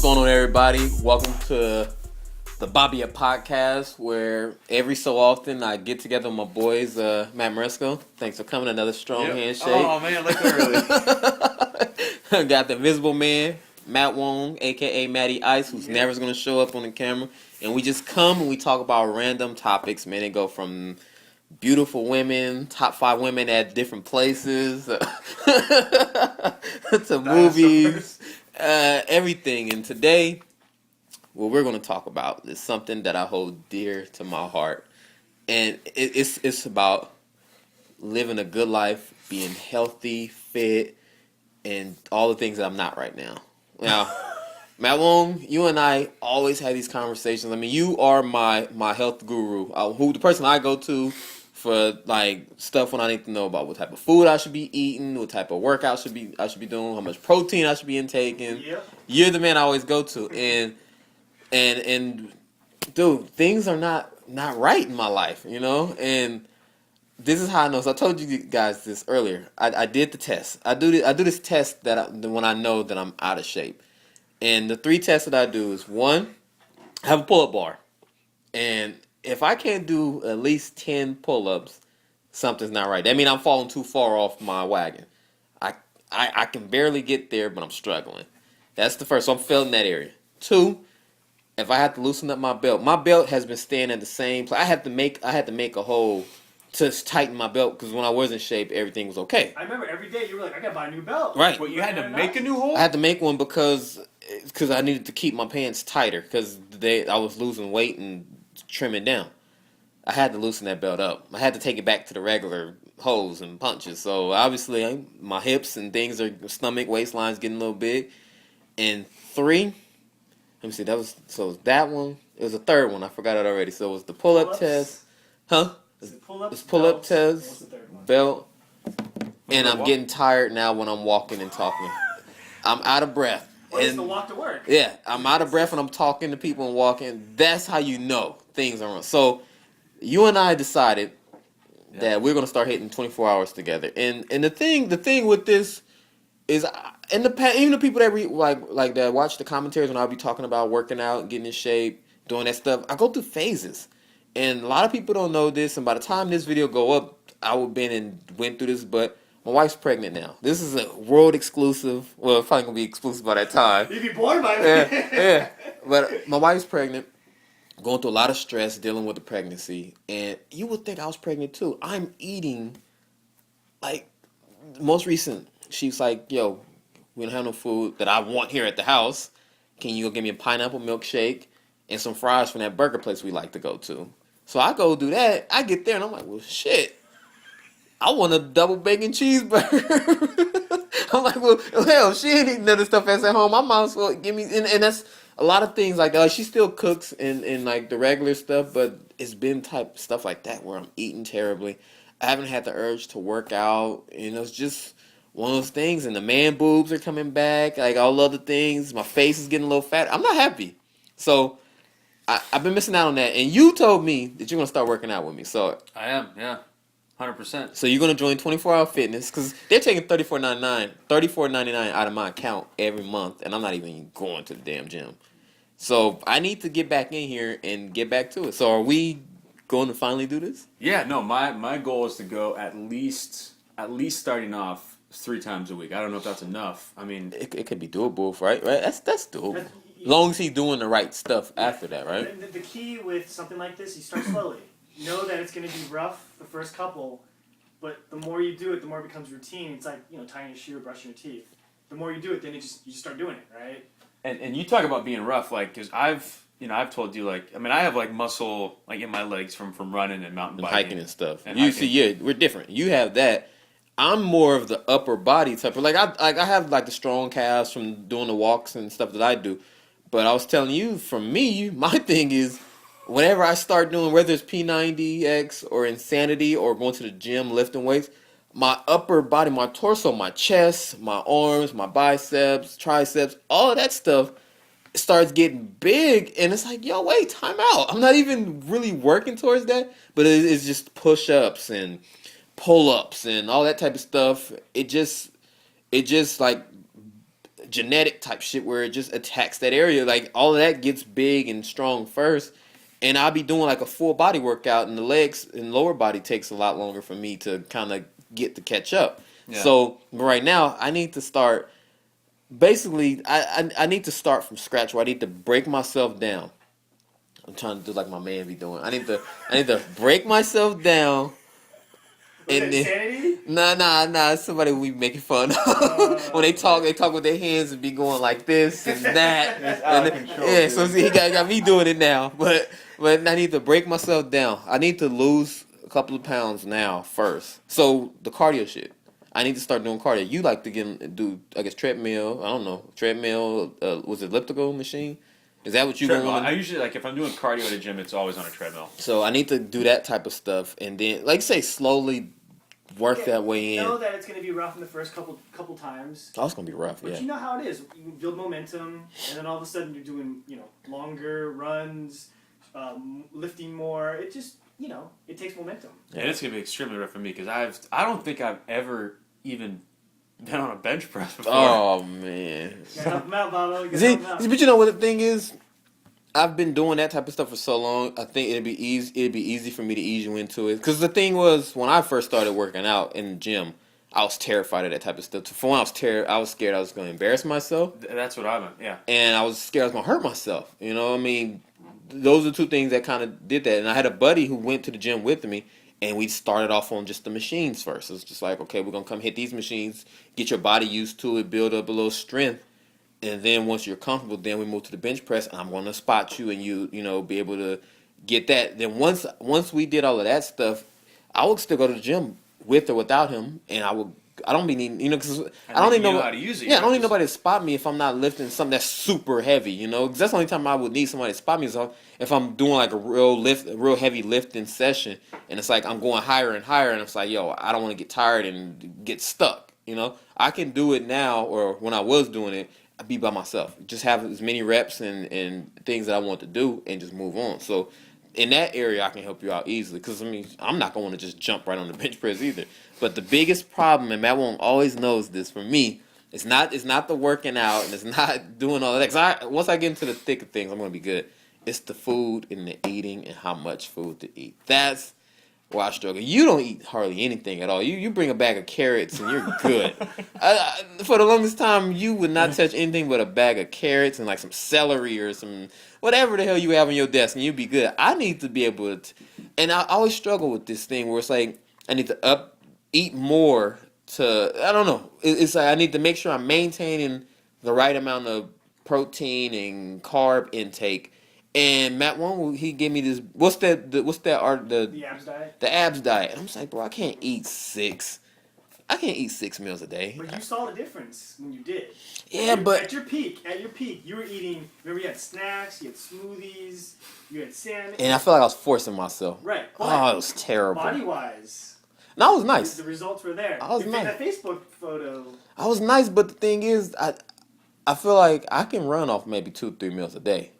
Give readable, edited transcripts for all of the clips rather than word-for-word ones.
going on, everybody? Welcome to the Bobbya podcast, where every so often I get together with my boys, Matt Moresco. Thanks for coming. Another strong handshake. Oh man, look early. Got the Invisible Man, Matt Wong, aka Matty Ice, who's never going to show up on the camera. And we just come and we talk about random topics, man. They go from beautiful women, top 5 women at different places, to movies, everything. And today, what we're going to talk about is something that I hold dear to my heart. And it's about living a good life, being healthy, fit, and all the things that I'm not right now. Now, Matt Wong, you and I always have these conversations. I mean, you are my health guru, the person I go to for like stuff when I need to know about what type of food I should be eating, what type of workout I should be doing, how much protein I should be intaking. Yep. You're the man I always go to, and dude, things are not right in my life, you know. And this is how I know. So I told you guys this earlier. I did the test. I do this test when I know that I'm out of shape. And the 3 tests that I do is, 1, I have a pull-up bar. And if I can't do at least 10 pull-ups, something's not right. That means I'm falling too far off my wagon. I can barely get there, but I'm struggling. That's the first. So I'm failing that area. 2, if I have to loosen up my belt has been staying at the same place. I had to make a hole to tighten my belt, because when I was in shape, everything was okay. I remember every day you were like, I gotta buy a new belt. Right. Well, you had to make a new hole? I had to make one because I needed to keep my pants tighter, because I was losing weight and trimming down. I had to loosen that belt up. I had to take it back to the regular holes and punches. So obviously my hips and things stomach, waistline's getting a little big. And 3, let me see, that one. It was a third one. I forgot it already. So it was the pull-up test. Huh? It's pull-up test, belt, and I'm getting tired now when I'm walking and talking. I'm out of breath. Well, it's the walk to work. Yeah, I'm out of breath and I'm talking to people and walking. That's how you know things are wrong. So you and I decided that we're going to start hitting 24 hours together. And the thing with this is, in the past, even the people that read like that watch the commentaries when I'll be talking about working out, getting in shape, doing that stuff, I go through phases. And a lot of people don't know this, and by the time this video go up, I would have been and went through this, but my wife's pregnant now. This is a world exclusive. Well, it's probably going to be exclusive by that time. You'd be born by then. Yeah. But my wife's pregnant, going through a lot of stress, dealing with the pregnancy, and you would think I was pregnant too. I'm eating, like, most recent, she's like, yo, we don't have no food that I want here at the house. Can you go get me a pineapple milkshake and some fries from that burger place we like to go to? So I go do that. I get there and I'm like, well, shit. I want a double bacon cheeseburger. I'm like, well, hell, she ain't eating other stuff that's at home. I might as well give me, and that's a lot of things like that. She still cooks in like the regular stuff, but it's been type stuff like that where I'm eating terribly. I haven't had the urge to work out. You know, it's just one of those things. And the man boobs are coming back, like all other things. My face is getting a little fat. I'm not happy. So I've been missing out on that, and you told me that you're gonna start working out with me. So I am, yeah, 100%. So you're gonna join 24-hour fitness, because they're taking $34.99 out of my account every month, and I'm not even going to the damn gym. So I need to get back in here and get back to it. So are we going to finally do this? Yeah, no, my goal is to go at least starting off 3 times a week. I don't know if that's enough. I mean, It could be doable, right? That's doable. As long as he's doing the right stuff after that, right? The key with something like this, you start slowly. You know that it's going to be rough the first couple, but the more you do it, the more it becomes routine. It's like, tying a shoe or brushing your teeth. The more you do it, then you just start doing it, right? and you talk about being rough, like, because I've told you, like, I mean, I have like muscle like in my legs from running and mountain biking, hiking and stuff. See, we're different. You have that. I'm more of the upper body type. Like I have like the strong calves from doing the walks and stuff that I do. But I was telling you, for me, my thing is, whenever I start doing, whether it's P90X or Insanity or going to the gym, lifting weights, my upper body, my torso, my chest, my arms, my biceps, triceps, all of that stuff starts getting big. And it's like, yo, wait, time out. I'm not even really working towards that. But it's just push-ups and pull-ups and all that type of stuff. It just like genetic type shit where it just attacks that area. Like all of that gets big and strong first, and I'll be doing like a full body workout, and the legs and lower body takes a lot longer for me to kind of get to catch up. Yeah. So right now, I need to start. Basically, I need to start from scratch. Where I need to break myself down. I'm trying to do like my man be doing. I need to break myself down. Was And it then, insanity? nah. Somebody we making fun when they talk with their hands and be going like this and that. It's out of And control, yeah, dude. so see, he got me doing it now. But I need to break myself down. I need to lose a couple of pounds now first. So the cardio shit. I need to start doing cardio. You like to do I guess treadmill. I don't know treadmill. Was it elliptical machine? Is that what you Treadmill. going? I usually like if I'm doing cardio at a gym, it's always on a treadmill. So I need to do that type of stuff, and then like say slowly work that way in. You know that it's going to be rough in the first couple times. Oh, it's gonna be rough, But yeah. you know how it is. You build momentum, and then all of a sudden you're doing, longer runs, lifting more. It just, it takes momentum. Yeah. And it's gonna be extremely rough for me because I don't think I've ever even been on a bench press before. Oh man. You gotta help them out, Bobo. You gotta See, help 'em out. but you know what the thing is? I've been doing that type of stuff for so long. I think it'd be easy for me to ease you into it. Because the thing was, when I first started working out in the gym, I was terrified of that type of stuff. For one, I was scared I was going to embarrass myself, That's what I meant. Yeah. and I was scared I was going to hurt myself. You know, what I mean, those are two things that kind of did that. And I had a buddy who went to the gym with me, and we started off on just the machines first. It was just like, okay, we're going to come hit these machines, get your body used to it, build up a little strength. And then once you're comfortable, then we move to the bench press, and I'm going to spot you, and you be able to get that. Then once we did all of that stuff, I would still go to the gym with or without him, and I don't be needing, because I don't need know how to use it. Yeah, I don't need nobody to spot me if I'm not lifting something that's super heavy, because that's the only time I would need somebody to spot me is if I'm doing like a real heavy lifting session, and it's like I'm going higher and higher, and it's like, yo, I don't want to get tired and get stuck, I can do it now, or when I was doing it, I'd be by myself. Just have as many reps and things that I want to do and just move on. So in that area, I can help you out easily. Because, I'm not going to just jump right on the bench press either. But the biggest problem, and Matt Wong always knows this for me, it's not the working out and it's not doing all that. Because once I get into the thick of things, I'm going to be good. It's the food and the eating and how much food to eat. That's where I struggle. You don't eat hardly anything at all. You bring a bag of carrots and you're good. For the longest time, you would not touch anything but a bag of carrots and like some celery or some whatever the hell you have on your desk, and you'd be good. I need to be able to, and I always struggle with this thing where it's like I need to eat more to. I don't know. It's like I need to make sure I'm maintaining the right amount of protein and carb intake. And Matt Wong, he gave me this. What's that? The abs diet. The abs diet. And I'm just like, bro, I can't eat 6 meals a day. But you saw the difference when you did. Yeah, but at your peak, you were eating. Remember, you had snacks, you had smoothies, you had salmon. and I feel like I was forcing myself. Right. Oh, it was terrible. Body wise, No, it was nice. the results were there. I was nice. That Facebook photo. I was nice, but the thing is, I feel like I can run off maybe 2-3 meals a day.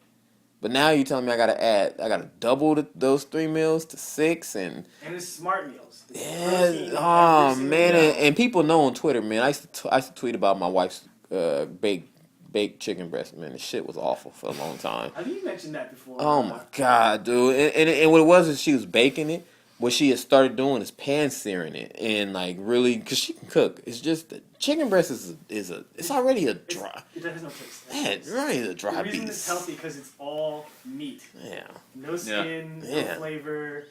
But now you're telling me I gotta double those 3 meals to 6, and it's smart meals. It's yeah, protein oh every single man, meal. and people know on Twitter, man. I used to tweet about my wife's baked chicken breast, man. The shit was awful for a long time. I think you mentioned that before. Oh my god, dude! And what it was is she was baking it. What she had started doing is pan searing it, and like really, cause she can cook. It's just the chicken breast it's already a dry. It has no taste. Man, it's already a dry The reason beast. it's healthy because it's all meat. Yeah. No skin, no Yeah. flavor.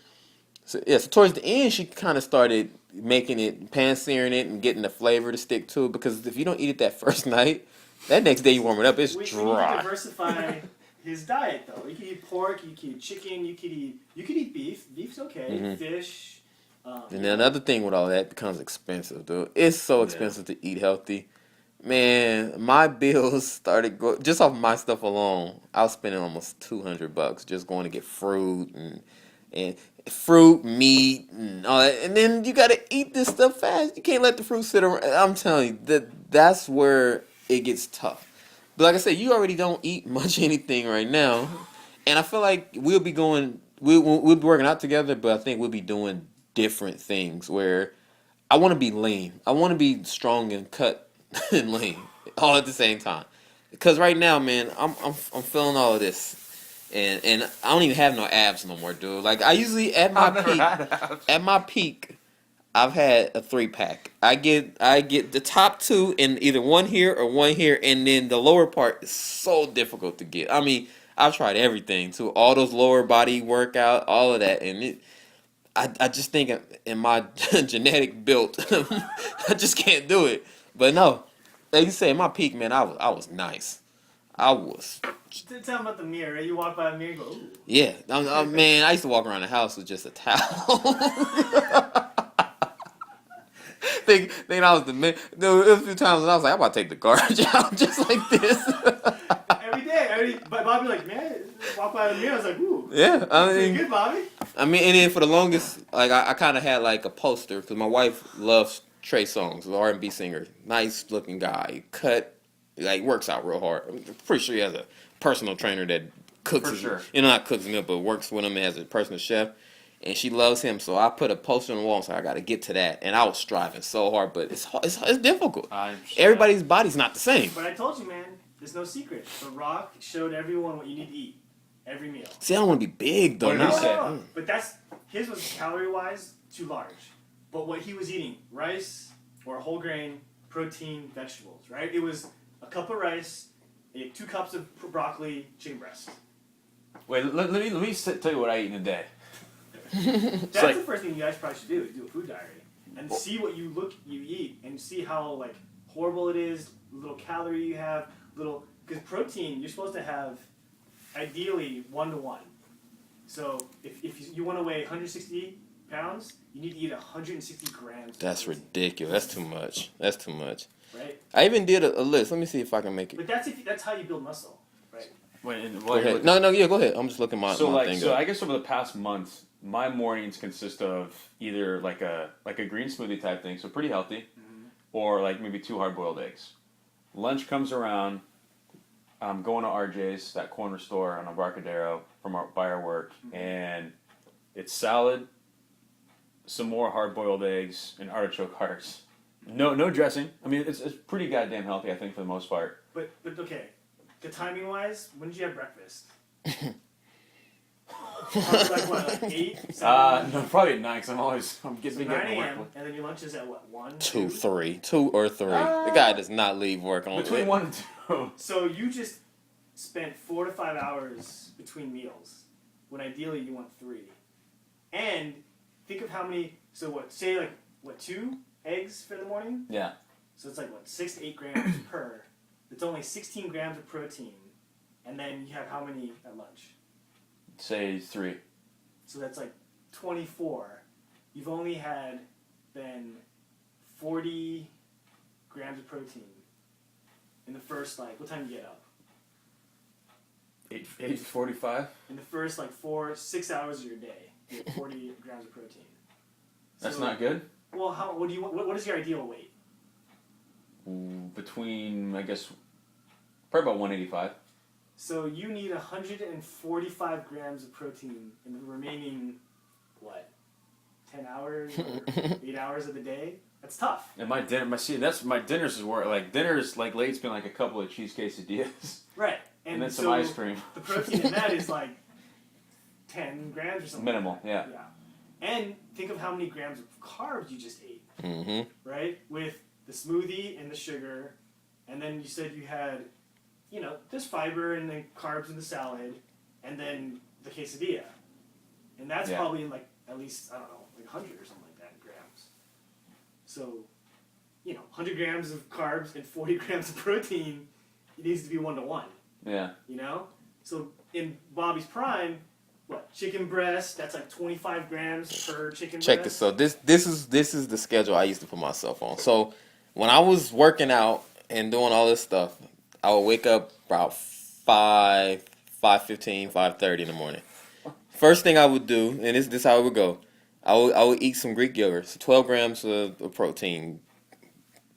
So towards the end, she kind of started making it, pan searing it, and getting the flavor to stick to it. Because if you don't eat it that first night, that next day you warm it up, it's We need to dry. diversify his diet though. You could eat pork, you could eat chicken, you could eat beef. Beef's okay. Mhm. Fish. And then another thing with all that, it becomes expensive, dude. It's so expensive to eat healthy. Man, my bills started just off my stuff alone. I was spending almost $200 just going to get fruit and fruit, meat, and all that. And then you gotta eat this stuff fast. You can't let the fruit sit around. I'm telling you that's where it gets tough. But like I said, you already don't eat much anything right now, and I feel like we'll be working out together. But I think we'll be doing different things where I want to be lean. I want to be strong and cut and lean all at the same time. Because right now, man, I'm feeling all of this, and I don't even have no abs no more, dude. Like I usually I've never had abs. at my peak, I've had a 3-pack. I get the top two in either one here or one here, and then the lower part is so difficult to get. I mean, I've tried everything too, all those lower body workout, all of that, and I just think in my genetic build, I just can't do it. But no, like you say, in my peak, man, I was nice. I was. Tell them about the mirror. Right? You walk by the mirror and go, ooh. Yeah, man, I used to walk around the house with just a towel. think I was the man. There was a few times when I was like, I'm about to take the garbage out just like this. Every day. But Bobby like, man, walk by the mirror. I was like, ooh. Yeah, I Pretty mean, good, Bobby. and then for the longest, like I kind of had like a poster because my wife loves Trey Songz, the R&B singer, nice looking guy, cut, like works out real hard. I'm pretty sure he has a personal trainer that cooks, For sure. Not cooks him, but works with him as a personal chef. And she loves him, so I put a poster on the wall and said, I got to get to that. And I was striving so hard, but it's difficult. Everybody's body's not the same. But I told you, man, there's no secret. The Rock showed everyone what you need to eat every meal. See, I don't want to be big, though. What did he say? No. But his was calorie-wise too large. But what he was eating, rice or whole grain, protein, vegetables, right? It was a cup of rice, 2 cups of broccoli, chicken breast. Wait, let me tell you what I eat in a day. That's like, the first thing you guys probably should do, is do a food diary. And see what you eat, and see how, like, horrible it is, little calorie you have, because protein, you're supposed to have, ideally, 1-to-1. So, if you want to weigh 160 pounds, you need to eat 160 grams. That's ridiculous. That's too much. Right? I even did a list. Let me see if I can make it. But that's how you build muscle, right? wait, Go ahead. No, go ahead. I'm just looking my thing up. I guess over the past month, my mornings consist of either like a green smoothie type thing, so pretty healthy, or like maybe 2 hard-boiled eggs. Lunch comes around, I'm going to RJ's, that corner store on Embarcadero by our work, and it's salad, some more hard-boiled eggs, and artichoke hearts. No dressing. I mean, it's pretty goddamn healthy, I think, for the most part. But okay, the timing wise, when did you have breakfast? Like 8? 7? No, probably at 9, because I'm getting So 9 getting a.m. work. and then your lunch is at what, 1? 2 or 3. The guy does not leave work on Between 1 and 2. So you just spent 4 to 5 hours between meals, when ideally you want 3. And think of how many. So what? Say like what? 2 eggs for the morning. Yeah. So it's like what, 6 to 8 grams per. It's only 16 grams of protein, and then you have how many at lunch? Say 3. So that's like 24. You've only had then 40 grams of protein in the first, like, what time do you get up? 8:45. In the first 6 hours of your day, you get 40 grams of protein. That's So, not good. Well, what is your ideal weight? Between, I guess, probably about 185. So you need 145 grams of protein in the remaining, 10 hours or 8 hours of the day? That's tough. And my dinners is where, like, dinners, like, late's been like a couple of cheese quesadillas. Right. And then so some ice cream. The protein in that is like 10 grams or something. Minimal, like yeah. And think of how many grams of carbs you just ate. Mm-hmm. Right? With the smoothie and the sugar, and then you said you had, there's fiber and then carbs in the salad, and then the quesadilla. And that's probably in at least, I don't know, 100 or something like that in grams. So, 100 grams of carbs and 40 grams of protein, it needs to be 1-to-1. Yeah. So in Bobby's prime, chicken breast, that's like 25 grams per chicken Check breast. this. So this is the schedule I used to put myself on. So when I was working out and doing all this stuff, I would wake up about 5:15, 5:30 in the morning. First thing I would do, and this is how it would go, I would eat some Greek yogurt, so 12 grams of protein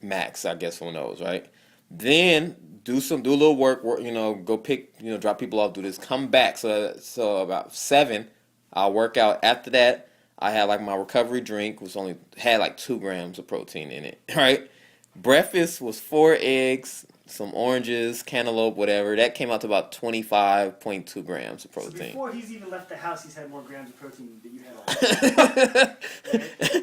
max, I guess, on those, right? Then do a little work, go pick, drop people off, do this, come back. So about 7, I'll work out. After that, I had my recovery drink, which only had 2 grams of protein in it, right? Breakfast was 4 eggs, some oranges, cantaloupe, whatever. That came out to about 25.2 grams of So protein. before he's even left the house, he's had more grams of protein than you had all day.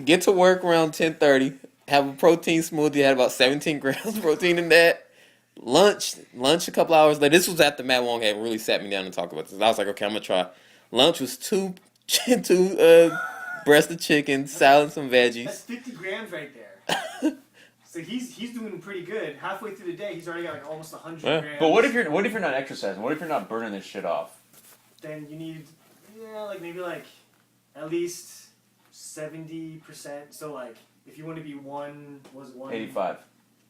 Get to work around 10:30. Have a protein smoothie. Had about 17 grams of protein in that. Lunch a couple hours later. This was after Matt Wong had really sat me down and talked about this. I was like, okay, I'm gonna try. Lunch was two breast of chicken, salad, some That's veggies. 50 grams right there. So he's doing pretty good. Halfway through the day, he's already got like almost 100 Yeah. grams. But what if you're not exercising? What if you're not burning this shit off? Then you need, maybe at least 70%. So like if you want to be one 85.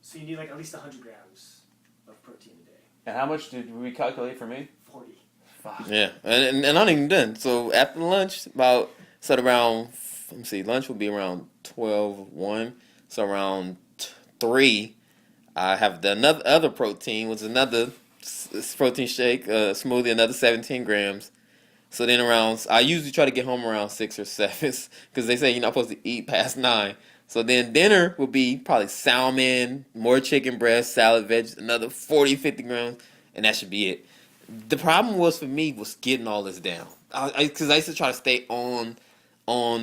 So you need like at least 100 grams of protein a day. And how much did we calculate for me? 40. Fuck. Yeah, and I'm not even done. So after lunch, around, let me see, lunch will be around 12:01. So around 3, I have the other protein, was another protein shake, smoothie, another 17 grams. So then I usually try to get home around 6 or 7 because they say you're not supposed to eat past 9. So then dinner will be probably salmon, more chicken breast, salad, veggies, another 40, 50 grams, and that should be it. The problem was for me was getting all this down. Because I used to try to stay on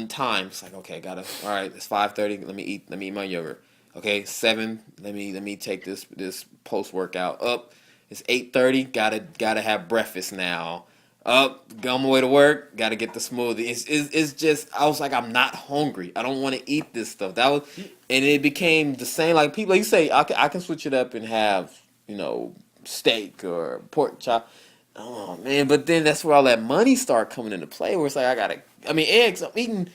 time. It's like, okay, all right, it's 5:30, let me eat my yogurt. Okay, 7, let me take this post workout. Up, it's 8:30, gotta have breakfast now. Up, go on my way to work, gotta get the smoothie. It's just, I was like, I'm not hungry. I don't want to eat this stuff. And it became the same, like people, like you say, I can switch it up and have, steak or pork chop. Oh man, but then that's where all that money start coming into play. Where it's like eggs. I'm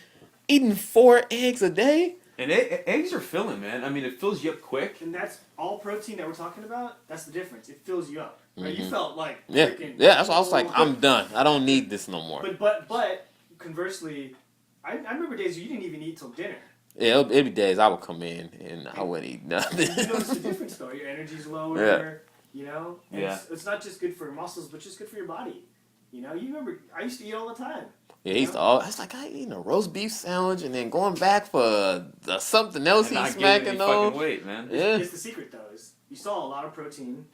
eating 4 eggs a day. And eggs are filling, man. I mean, it fills you up quick. And that's all protein that we're talking about. That's the difference. It fills you up. Right? Mm-hmm. You felt like Yeah. That's why I was like, I'm done. I don't need this no more. But conversely, I remember days where you didn't even eat till dinner. Yeah, it'd be days I would come in and I wouldn't eat nothing. You notice the difference though. Your energy's lower. Yeah. And Yeah. it's not just good for your muscles, but just good for your body. You remember I used to eat all the time. Yeah, I was like, I eating a roast beef sandwich and then going back for something else And not he's gaining any smacking on. fucking weight, man. Yeah. It's the secret though. Is you saw a lot of protein,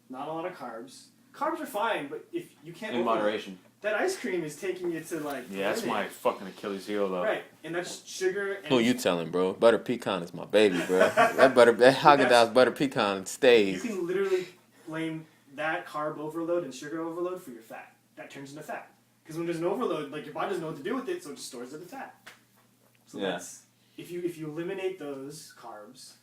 not a lot of carbs. Carbs are fine, but if you can't In moderation. that ice cream is taking you to like Yeah, that's limit. my fucking Achilles heel, though. Right, and that's sugar. And Who you telling, bro? Butter pecan is my baby, bro. that Haagen-Dazs butter pecan You stays. can literally blame that carb overload and sugar overload for your fat. That turns into fat. Because when there's an overload, like your body doesn't know what to do with it, so it just stores it as fat. So Yeah. that's if you eliminate those carbs,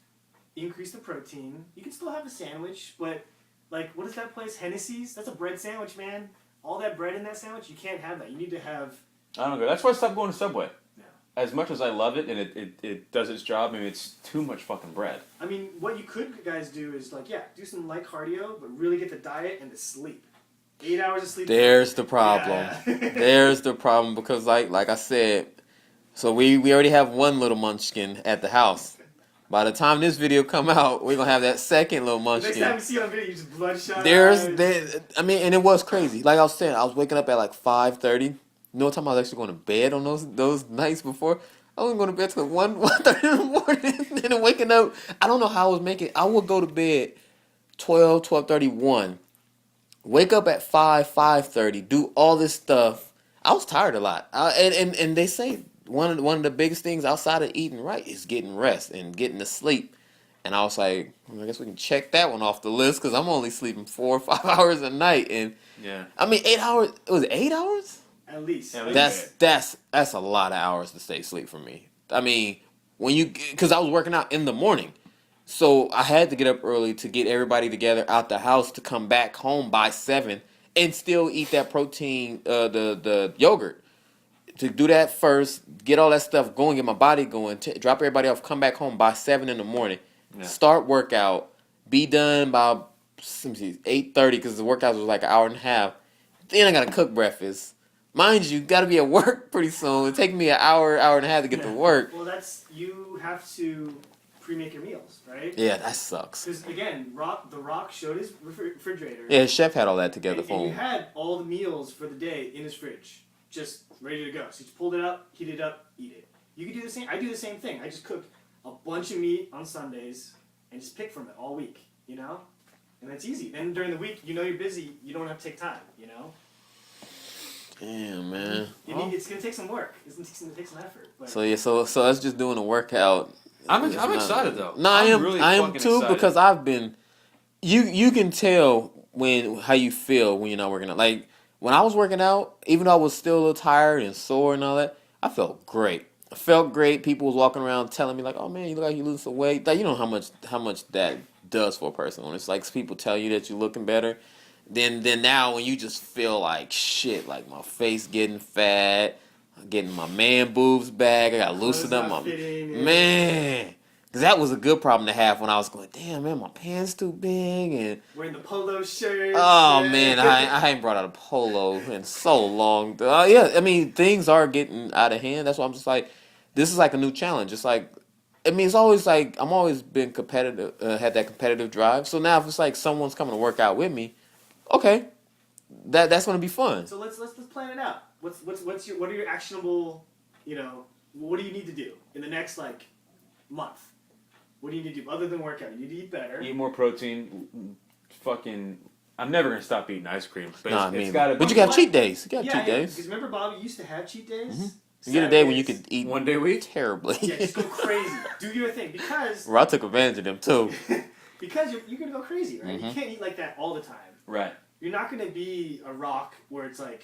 increase the protein, you can still have a sandwich, but like what is that place? Hennessy's? That's a bread sandwich, man. All that bread in that sandwich, you can't have that. You need to have I don't go. That's why I stopped going to Subway. Yeah. As much as I love it and it does its job, I mean, it's too much fucking bread. I mean, what you could guys do is do some light cardio, but really get the diet and the sleep. 8 hours of sleep. There's the problem. Yeah. There's the problem because like I said, so we already have one little munchkin at the house. By the time this video come out, we're gonna have that second little Next time munchkin. you see on video, you just bloodshot. And it was crazy. Like I was saying, I was waking up at like 5:30. You know what time I was actually going to bed on those nights before? I wasn't going to bed till 1:30 in the morning. And then waking up, I don't know how I was making it. I would go to bed 12:31. Wake up at 5:30, do all this stuff. I was tired a lot. And they say one of the biggest things outside of eating right is getting rest and getting to sleep. And I was like, I guess we can check that one off the list because I'm only sleeping 4 or 5 hours a night. And Yeah. I mean, 8 hours. Was it 8 hours? At least. At least. That's a lot of hours to stay asleep for me. I mean, because I was working out in the morning. So I had to get up early to get everybody together out the house to come back home by 7 and still eat that protein, the yogurt. To do that first, get all that stuff going, get my body going, drop everybody off, come back home by 7 in the morning, start workout, be done by 8:30 because the workout was like an hour and a half. Then I got to cook breakfast. Mind you, got to be at work pretty soon. It take me an hour and a half to get to work. Well, you have to pre-make your meals, right? Yeah, that sucks. Because again, The Rock showed his refrigerator. Yeah, his chef had all that together for And you him. had all the meals for the day in his fridge, just ready to go. So you just pulled it up, heat it up, eat it. You could do the same. I do the same thing. I just cook a bunch of meat on Sundays and just pick from it all week, you know? And that's easy. Then during the week, you know you're busy, you don't have to take time, you know? Damn, man. It's going to take some work. It's going to take some effort. But So us just doing a workout. I'm It's not- excited though. No, I'm I am. really I am fucking too excited. because I've been. You can tell how you feel when you're not working out. Like when I was working out, even though I was still a little tired and sore and all that, I felt great. I felt great. People was walking around telling me like, "Oh man, you look like you losing some weight." Like, you know how much that does for a person when it's like people tell you that you're looking better. Then now when you just feel like shit, like my face getting fat, I'm getting my man boobs back. I got to loosen up my man. Because that was a good problem to have when I was going, damn, man, my pants too big. And wearing the polo shirt. oh, man, I ain't brought out a polo in so long. Yeah, I mean, things are getting out of hand. That's why I'm just like, this is like a new challenge. It's like, I mean, it's always like, I'm always been competitive, had that competitive drive. So now if it's like someone's coming to work out with me, okay, that's going to be fun. So let's plan it out. What are your actionable, you know, what do you need to do in the next, like, month? What do you need to do other than work out? You need to eat better. Eat more protein. Fucking, I'm never gonna stop eating ice cream. But Nah, it's gotta. But you got cheat days. You got cheat days. Because remember, Bobby used to have cheat days. Mm-hmm. You get a day when you could eat one day a week terribly. Yeah, just go crazy. Do your thing because. Well, I took advantage of them too. Because you're gonna go crazy, right? Mm-hmm. You can't eat like that all the time. Right. You're not gonna be a rock where it's like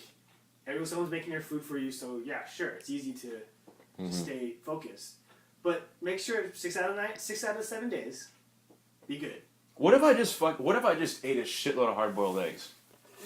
someone's making your food for you. So yeah, sure, it's easy to stay focused. But make sure 6 out of 7 days, be good. What if I just ate a shitload of hard-boiled eggs?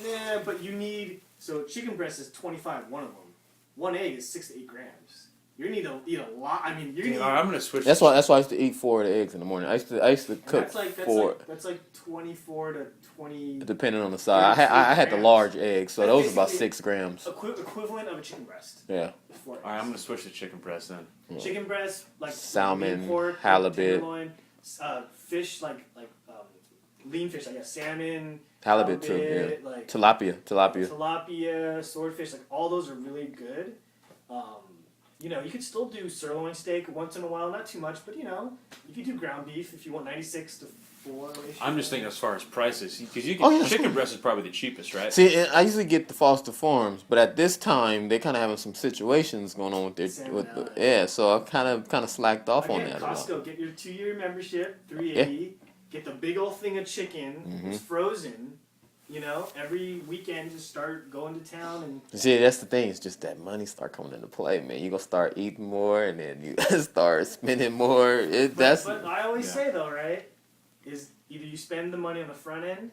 Nah, but you need chicken breast is 25, one of them. One egg is 6 to 8 grams. You're gonna need to eat a lot. I mean, you're gonna. I'm gonna switch. That's why I used to eat 4 of the eggs in the morning. I used to cook four. That's like 24 to 20. Depending on the size, I had the large eggs, so That's those are about basically 6 grams. Equivalent of a chicken breast. Yeah. All right, I'm gonna switch to chicken breast then. Chicken breast, like salmon, lean pork, halibut, tenderloin, fish like lean fish, like salmon, halibut too. Yeah. like tilapia, swordfish, like all those are really good. You know, you could still do sirloin steak once in a while, not too much, but you know, you could do ground beef if you want 96 to 4 ratio. I'm just thinking as far as prices, because chicken breast is probably the cheapest, right? See, I usually get the Foster Farms, but at this time they kind of having some situations going on with their so I kind of slacked off on that. Costco, get your 2-year membership, $3.80. Yeah. Get the big old thing of chicken. It's frozen. You know, every weekend just start going to town and. See, that's the thing. It's just that money start coming into play, man. You gonna start eating more, and then you start spending more. But I always say though, right, is either you spend the money on the front end,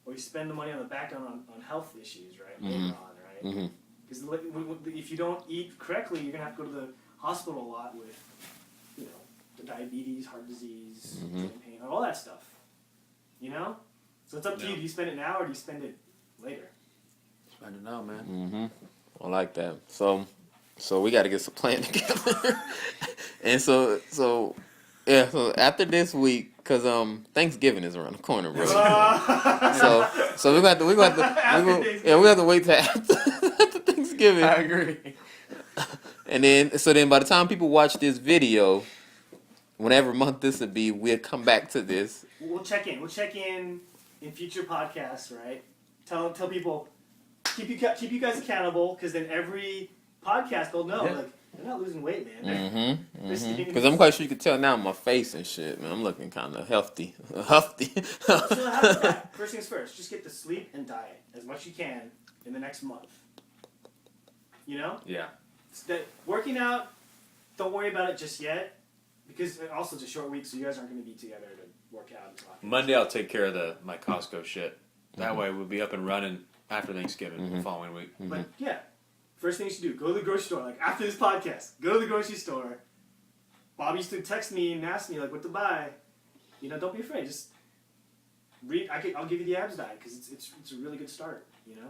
or you spend the money on the back end on health issues, right? Later on, right? Because if you don't eat correctly, you're gonna have to go to the hospital a lot with, you know, the diabetes, heart disease, pain, all that stuff. You know. So it's up to you. Do you spend it now or do you spend it later? Spend it now, man. I like that. So we got to get some plan together. And so after this week, because Thanksgiving is around the corner, bro. so we got to wait till after Thanksgiving. I agree. And then by the time people watch this video, whatever month this would be, we'll come back to this. We'll check in. In future podcasts, right? Tell people, keep you guys accountable, because then every podcast they'll know, like, they're not losing weight, man. Because I'm quite sure you can tell now my face and shit, man. I'm looking kind of healthy. So how about that? First things first, just get the sleep and diet as much as you can in the next month. You know? Yeah. Working out, don't worry about it just yet, because also it's a short week, so you guys aren't going to be together to work out and talk. Monday I'll take care of my Costco shit. That way we'll be up and running after Thanksgiving the following week. But yeah, first thing you should do, go to the grocery store. Like after this podcast, go to the grocery store. Bobby used to text me and ask me like what to buy. You know, don't be afraid. Just read. I'll give you the abs diet because it's a really good start. You know,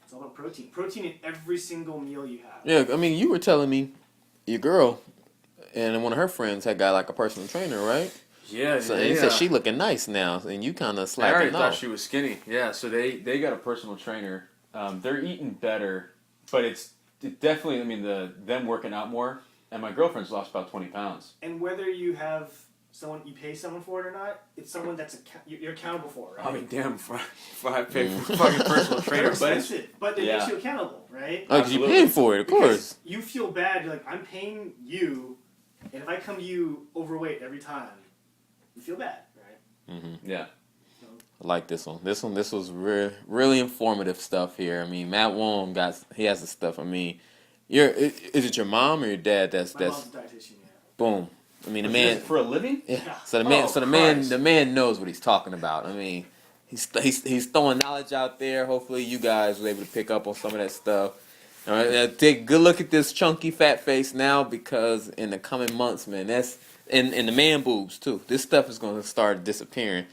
it's all about protein. Protein in every single meal you have. Yeah, I mean, you were telling me your girl and one of her friends had got like a personal trainer, right? Yeah, so he said she looking nice now, and you kind of slacking off. I already thought she was skinny. Yeah, so they got a personal trainer. They're eating better, but it's definitely. I mean, them working out more and my girlfriend's lost about 20 pounds. And whether you have someone, you pay someone for it or not, it's someone that's you're accountable for, right? I mean, damn, if I pay for a fucking personal trainer, They're expensive, but it Yeah. makes you accountable, right? Oh, 'cause you're paying for it, of Because course. you feel bad. You're like, I'm paying you, and if I come to you overweight every time, you feel bad, right? Yeah. I like this one. This was really informative stuff here. I mean, Matt Wong he has the stuff. I mean, is it your mom or your dad? That's My mom's a dietitian, yeah. boom. I mean, the Is man. this for a living? Yeah. Yeah. So the man knows what he's talking about. I mean, he's throwing knowledge out there. Hopefully, you guys were able to pick up on some of that stuff. All right, take a good look at this chunky fat face now, because in the coming months, man, that's and the man boobs too. This stuff is going to start disappearing.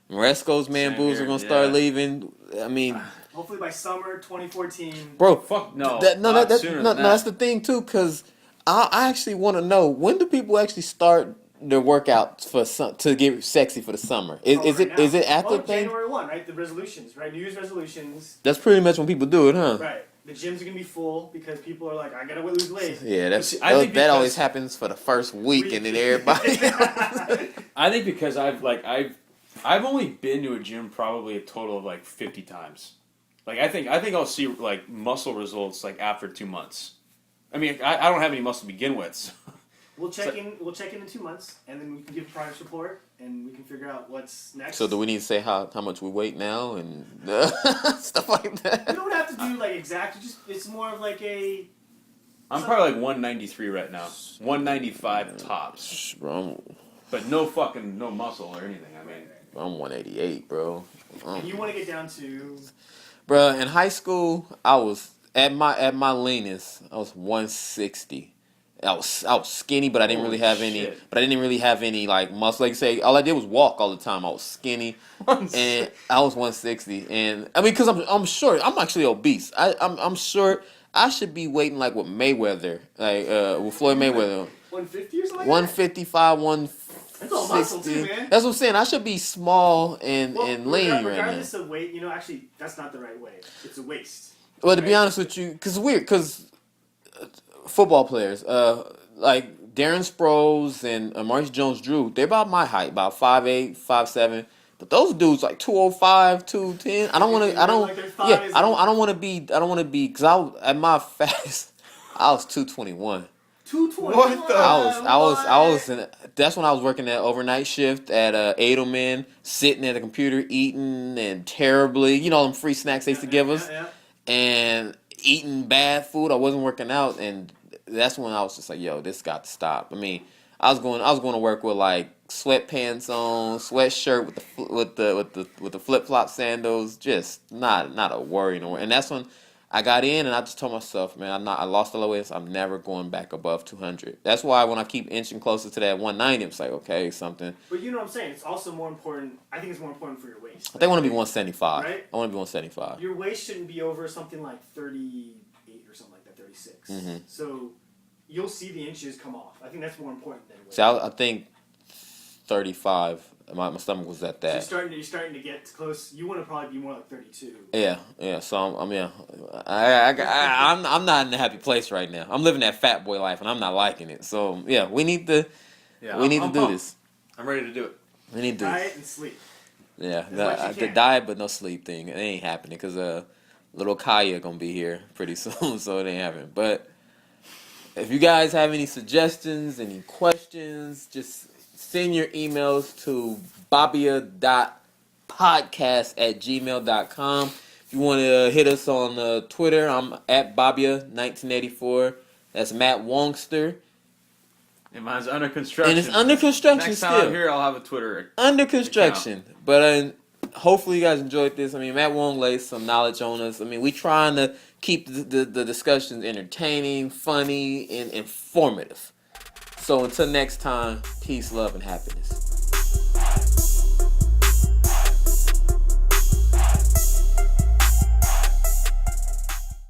Moresco's man Same boobs here, are going to start yeah. leaving. I mean, Hopefully by summer 2014. bro, Fuck no. That's the thing too, because I actually want to know, when do people actually start their workouts to get sexy for the summer? Is it after thing? January 1, right? The resolutions, right? New Year's resolutions. That's pretty much when people do it, huh? Right. The gyms are gonna be full because people are like, I gotta lose weight. Yeah, I think that always because- happens for the first week, and then everybody. I think because I've only been to a gym probably a total of like 50 times. Like I think I'll see like muscle results like after 2 months. I mean, I don't have any muscle to begin with. So. We'll check in 2 months, and then we can give progress report, and we can figure out what's next. So do we need to say how much we weight now and stuff like that? You don't have to do like exact. It's more of like a. I'm probably like 193 right now. 195 tops. Bro, But no muscle or anything. I mean, I'm 188, bro. And you want to get down to. Bro, in high school, I was at my leanest. I was 160. I was skinny, but I didn't really have any. shit. But I didn't really have any like muscle. Like you say, all I did was walk all the time. I was skinny, and I was 160. And I mean, because I'm short. I'm actually obese. I'm short. I should be weighting like with Mayweather, like with Floyd Mayweather. 150 or something. 155, That's all muscle too, 160. man. That's what I'm saying. I should be small and lean right now. Regardless of weight, actually, that's not the right way. It's a waste. Well, to be Right? honest with you, because it's weird, because football players, like Darren Sproles and Maurice Jones-Drew, they're about my height, about 5'8", 5'7". But those dudes like 205, 210. I don't want to. I don't. Like their Yeah, thighs I don't want to be. I don't want to be. Because at my fast, I was 221. 220. What the- I was that's when I was working that overnight shift at Edelman, sitting at the computer eating and terribly, them free snacks they used to give us, Yeah. and eating bad food. I wasn't working out, and that's when I was just like, yo, this got to stop. I mean, I was going to work with like sweatpants on, sweatshirt with the flip flop sandals, just not a worry no more. And that's when I got in, and I just told myself, man, I lost a lot of weight. So I'm never going back above 200. That's why when I keep inching closer to that 190, it's like, okay, something. But you know what I'm saying? It's also more important. I think it's more important for your waist. I think I want to be 175. Right? I want to be 175. Your waist shouldn't be over something like 38 or something like that, 36. Mhm. So you'll see the inches come off. I think that's more important than weight. See, I think 35. My stomach was at that. So you're starting to get close. You want to probably be more like 32. Yeah. So I'm not in a happy place right now. I'm living that fat boy life, and I'm not liking it. So yeah, we need to do pumped. this. I'm ready to do it. We need to do this. Diet and sleep. Yeah, As much as you the can. diet but no sleep thing, it ain't happening because little Kaya gonna be here pretty soon, so it ain't happening. But if you guys have any suggestions, any questions, just send your emails to bobbya.podcast@gmail.com. If you want to hit us on Twitter, I'm at Bobbya1984. That's Matt Wongster. And mine's under construction. And it's under construction Next still. time I'm here, I'll have a Twitter. Under construction. But hopefully you guys enjoyed this. I mean, Matt Wong laid some knowledge on us. I mean, we trying to keep the discussions entertaining, funny, and informative. So until next time, peace, love, and happiness.